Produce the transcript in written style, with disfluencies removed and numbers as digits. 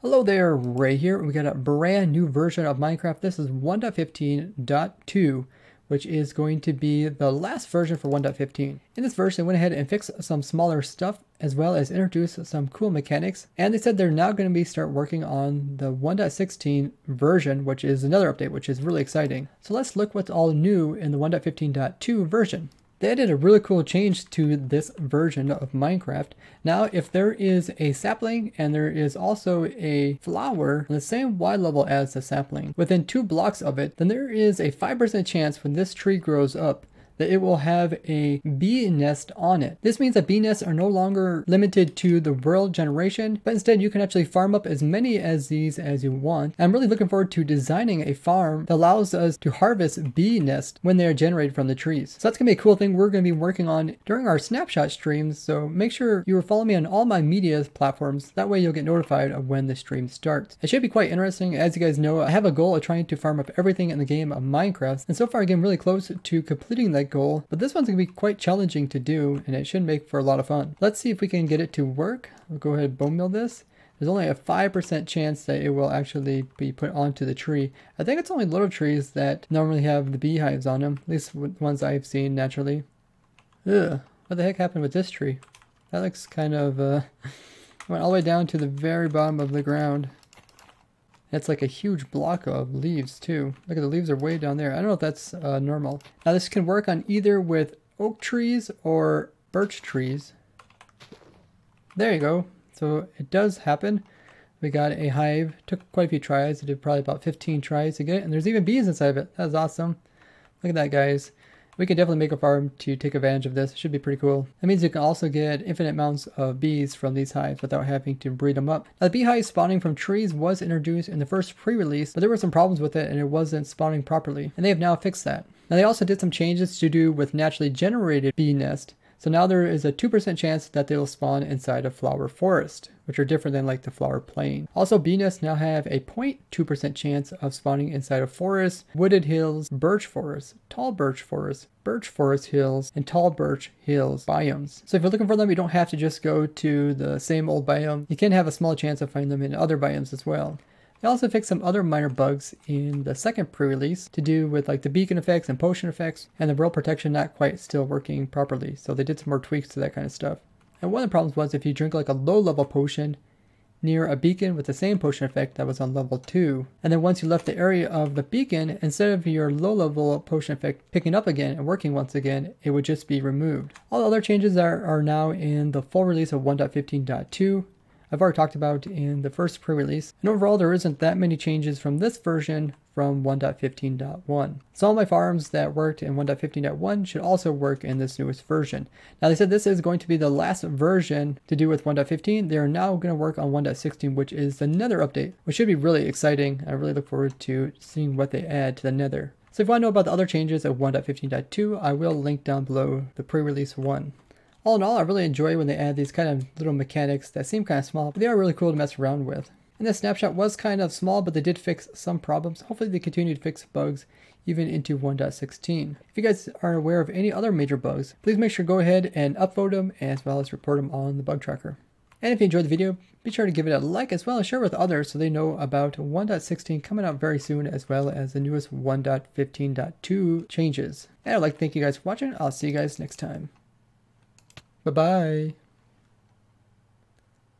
Hello there, Ray here. We got a brand new version of Minecraft. This is 1.15.2, which is going to be the last version for 1.15. In this version, they went ahead and fixed some smaller stuff as well as introduced some cool mechanics. And they said they're now going to start working on the 1.16 version, which is another update, which is really exciting. So let's look what's all new in the 1.15.2 version. They added a really cool change to this version of Minecraft. Now, if there is a sapling and there is also a flower on the same Y level as the sapling, within 2 blocks of it, then there is a 5% chance when this tree grows up that it will have a bee nest on it. This means that bee nests are no longer limited to the world generation, but instead you can actually farm up as many as these as you want. I'm really looking forward to designing a farm that allows us to harvest bee nests when they are generated from the trees. So that's gonna be a cool thing we're gonna be working on during our snapshot streams, so make sure you follow me on all my media platforms. That way you'll get notified of when the stream starts. It should be quite interesting. As you guys know, I have a goal of trying to farm up everything in the game of Minecraft, and so far I'm getting really close to completing that goal, but this one's gonna be quite challenging to do and it should make for a lot of fun. Let's see if we can get it to work. We'll go ahead and bone meal this. There's only a 5% chance that it will actually be put onto the tree. I think it's only little trees that normally have the beehives on them, at least the ones I've seen naturally. Ugh, what the heck happened with this tree? That looks kind of went all the way down to the very bottom of the ground. It's like a huge block of leaves too. Look at the leaves are way down there. I don't know if that's normal. Now this can work on either with oak trees or birch trees. There you go. So it does happen. We got a hive. Took quite a few tries. I did probably about 15 tries to get it. And there's even bees inside of it. That's awesome. Look at that, guys. We can definitely make a farm to take advantage of this. It should be pretty cool. That means you can also get infinite amounts of bees from these hives without having to breed them up. Now, the beehive spawning from trees was introduced in the first pre-release, but there were some problems with it and it wasn't spawning properly. And they have now fixed that. Now, they also did some changes to do with naturally generated bee nest. So now there is a 2% chance that they'll spawn inside a flower forest, which are different than like the flower plain. Also, bee nests now have a 0.2% chance of spawning inside of forests, wooded hills, birch forests, tall birch forests, birch forest hills, and tall birch hills biomes. So if you're looking for them, you don't have to just go to the same old biome. You can have a small chance of finding them in other biomes as well. They also fixed some other minor bugs in the second pre-release to do with like the beacon effects and potion effects, and the world protection not quite still working properly. So they did some more tweaks to that kind of stuff. And one of the problems was if you drink like a low level potion near a beacon with the same potion effect that was on level 2, and then once you left the area of the beacon, instead of your low level potion effect picking up again and working once again, it would just be removed. All the other changes are now in the full release of 1.15.2. I've already talked about in the first pre-release, and overall there isn't that many changes from this version from 1.15.1. Some of my farms that worked in 1.15.1 should also work in this newest version. Now they said this is going to be the last version to do with 1.15. They are now going to work on 1.16, which is the Nether update, which should be really exciting. I really look forward to seeing what they add to the Nether. So if you want to know about the other changes of 1.15.2, I will link down below the pre-release one. All in all, I really enjoy when they add these kind of little mechanics that seem kind of small, but they are really cool to mess around with. And this snapshot was kind of small, but they did fix some problems. Hopefully they continue to fix bugs even into 1.16. If you guys are aware of any other major bugs, please make sure to go ahead and upvote them as well as report them on the bug tracker. And if you enjoyed the video, be sure to give it a like as well as share with others so they know about 1.16 coming out very soon, as well as the newest 1.15.2 changes. And I'd like to thank you guys for watching. I'll see you guys next time. Bye-bye.